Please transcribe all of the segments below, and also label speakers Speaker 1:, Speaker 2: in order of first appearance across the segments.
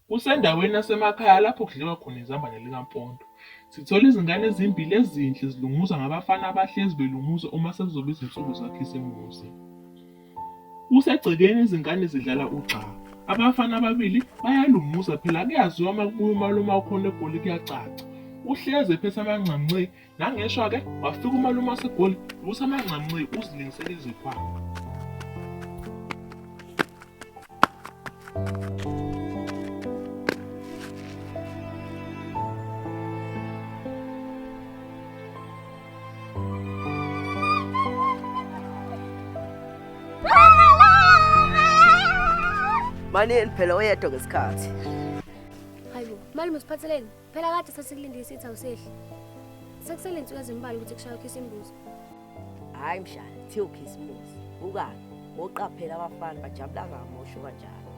Speaker 1: Kusendaweni yasemakhaya lapho kudliwa khona izambane likampondo. Sithola izingane ezimbili ezinhle zilunguzwa ngabafana abahlezi belunguza uma sekuzoba izinsuku zakhisimusi. Kusegcekeni izingane zidlala ugxa. Abafana ababili bayalunguza phela kuyaziwa uma kubuya umalume wakhona eGoli kuyacaca. Uhlezi ephethe amancancane nangeshwa-ke wafika umalume waseGoli usa amancancane uzilingisela izikhwama.
Speaker 2: Manini phela oyedwa ngesikhathi.
Speaker 3: Hayibo, malume usiphatheleni. Phela kade sasilindile isithi awusehle. Sekusele insuku ezimbalwa ukuthi kushaywe isimbuzi.
Speaker 2: Hayi mshana, thiyo ukhisimusi. Ukani? Woqaphela abafana bajabula ngamosho kanjalo.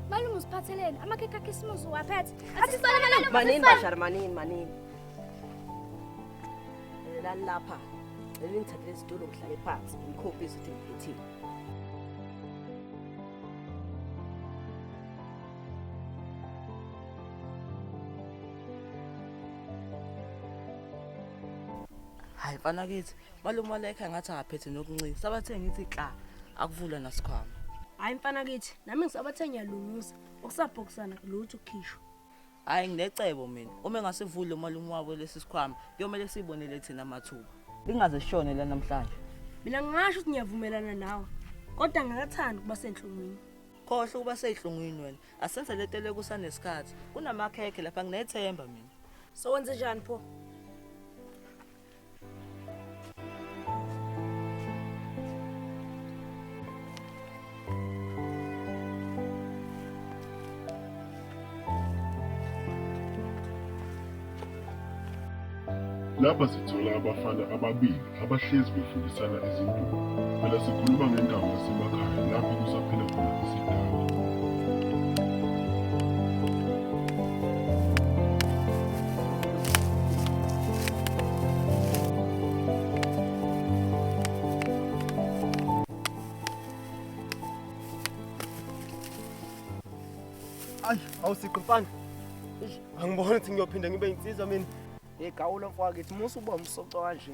Speaker 3: Malume usiphatheleni. Amakhekhe akhisimbuzi uwaphethe.
Speaker 2: Manini bashara, manini. Lani lapha. Elingithathele isitulo ngihlale phansi. Ngikhophise ukuthi ngiphethile. Hayi mfana kithi, malume walekha ngathi akaphethe nokuncika. Sabathe ngithi kla, akuvula nasikhwama.
Speaker 3: Hayi mfana kithi, nami ngisabathe ngiyalunguza. Okusabhokisana lutho ukukhishwa.
Speaker 2: Hayi nginecebo mina. Uma engasivuli malume wabo lesi sikhwama, kuyomele sibonele thina amathuba. Lingaze sishone la namhlanje.
Speaker 3: Mina ngingasho ukuthi ngiyavumelana nawe. Kodwa ngakathanda ukuba senhlungwini.
Speaker 2: Khohle ukuba seyihlungwini wena. Asenze letele kusanesikhathi. Kunamakhekhe lapha nginethemba mina.
Speaker 3: So wenze njani pho?
Speaker 4: Lapha sithola abafana ababili abahlezi befundisana izinduku. Phela sikhuluma ngendawo yasemakhaya lapho kusaphila khona isidala.
Speaker 5: Ay, awusiqi mfana. Angibona ukuthi ngiyophinda ngibe insizwa mina.
Speaker 2: Egawulo mfowethu, musu uba umsoco kanje.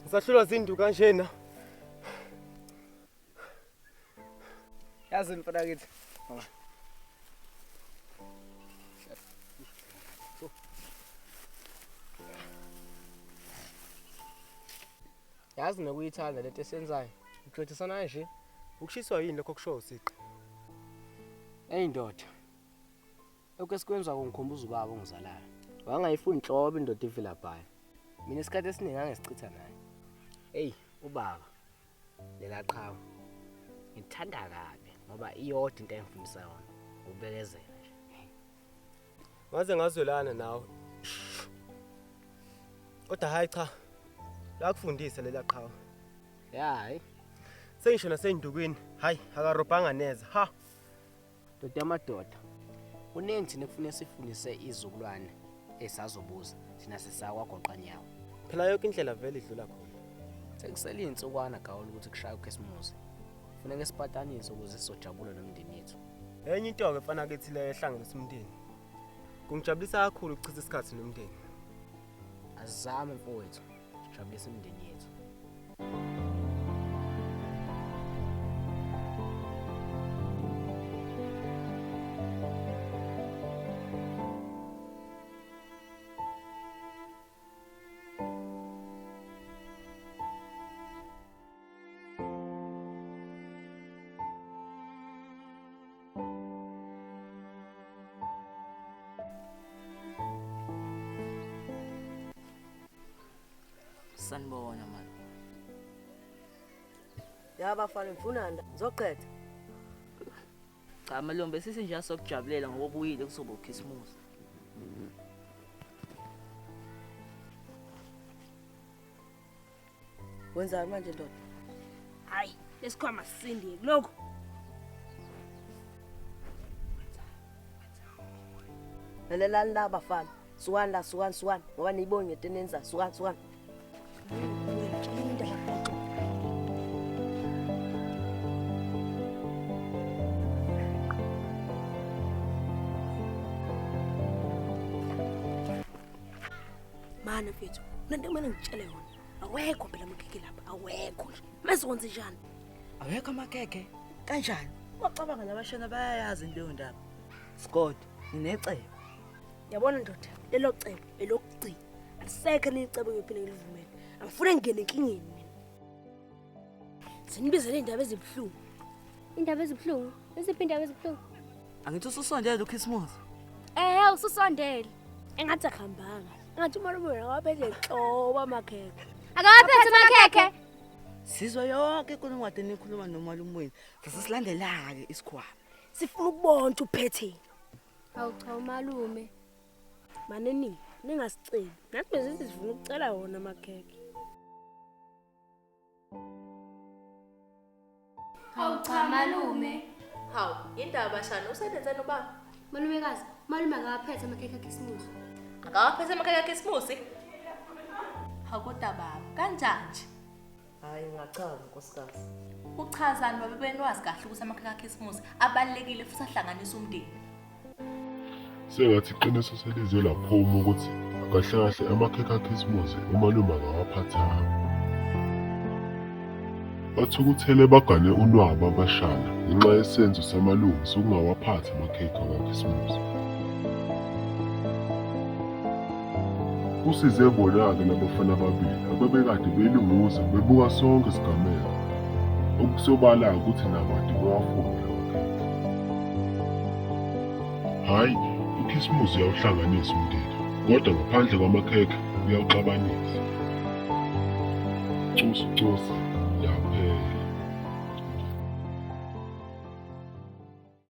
Speaker 5: Ngisahlulwa zinduku kanjena.
Speaker 2: Yazi mfana kithi.
Speaker 5: Yazi nokuyithanda lento esenzayo. Uqedisana nje. Ukushiswa yini lokho kusho usiqi?
Speaker 6: Hey ndoda. Okwesikwenza kungikhumbuza ubaba ongizalayo. Wangayifuni inhlobo indoda ivela bhaya. Mina isikhathi esiningi angesicitha naye. Hey ubaba. Lela qhawe. Ngithanda kabi ngoba iyodwa into engifundisa yona. Ukubekezela nje.
Speaker 5: Ngaze ngazwelana nawe. Kodwa hayi cha. La kufundisa lela qhawe.
Speaker 6: Hayi.
Speaker 5: Sengisho nasendukwini. Hayi, akarobhanga neza. Ha.
Speaker 6: Ndoda yamadoda. Uningi thina kufanele sifundise izukulwane esazobuza thina sisakwagoqa nyawo.
Speaker 5: Phela yonke indlela vele idlula khona.
Speaker 6: Sekusele insukwana gawula ukuthi kushaya ukhisimusi. Kufanele sipatanise ukuze sizojabula nomndeni yethu.
Speaker 5: Enye into ke mfana kithi le ehlanganisa umndeni. Kungijabulisa kakhulu ukuchitha isikhathi nomndeni.
Speaker 6: Azame mfowethu, sijabulise umndeni yethu.
Speaker 2: Sanibona manje.
Speaker 7: Yabafana mfunanda ngizoqedza.
Speaker 2: Cha malombe sisinje sokujabulela ngoba ubuyile kusoba ukhisimusi.
Speaker 7: Wenzani manje ndoda?
Speaker 3: Hayi, lesikhwama sisindile lokho.
Speaker 7: Lelelani la bafana. Sukani la, sukani ngoba niyibonge into enenza. Sukani.
Speaker 8: Uyabona mfethu, nanto kumele ngitshele yona. Awekho phela amakhekhe lapha, awekho nje. Mase kwenze njani?
Speaker 2: Awekho amakhekhe kanjani? Wacabanga nabashana bayayazi into yondaba. Scott, nginecebo.
Speaker 8: Yabona ndoda, lelo cebo elokugcina. Alisekho licebo ngiphinde ngilivumele. Angifune ngene enkingeni mina. Sinibizele indaba ezibhlungu.
Speaker 3: Indaba ezibhlungu. Iziphi indaba ezibhlungu?
Speaker 2: Angithi ususondele uChristmas.
Speaker 3: Ususondele.
Speaker 8: Engathi akuhambanga. Engathi umalume akaphethe enhlobo amakhekhe.
Speaker 3: Akawaphethe amakhekhe.
Speaker 2: Sizwe yonke inkulumo nikhuluma nomalume wenu. Sasisilandela-ke isikhwama.
Speaker 8: Sifuna ukubona ukuthi uphetheni.
Speaker 3: Hawu cha umalume.
Speaker 8: Maneni, ningasiceli. Nathi bese sifuna ukucela wona amakhekhe.
Speaker 3: Hawu cha malume.
Speaker 9: Hawu, indaba shana usebenzeni ubaba?
Speaker 3: Malumekazi, malume akawaphethe amakhekhe akhisimusi.
Speaker 9: Akawaphethe amakhekhe akhisimusi? Hawu kodwa baba, kanjani nje?
Speaker 7: Hayi ngachaza nkosikazi.
Speaker 9: Uchazani baba benwazi kahle ukuthi amakhekhe akhisimusi abalekile futhi ahlanganisa umndeni.
Speaker 4: Sengathi iqiniso selizwe laphuma ukuthi kahle kahle amakhekhe akhisimusi umalume akawaphathanga. Bathukuthele bagane unwaba abashana ngenxa yesenzo samalungu sokungawaphathi amakhekhe akakhisimusi. Kusize bona-ke labafana ababili ababekade belunguza bebuka sonke isigameko. Okusobala ukuthi nabo kade bewafuna amakhekhe. Hhayi, ukhisimusi uyawuhlanganisa umndeni, kodwa ngaphandle kwamakhekhe uyawuxabanisa. Cusi, yaphela.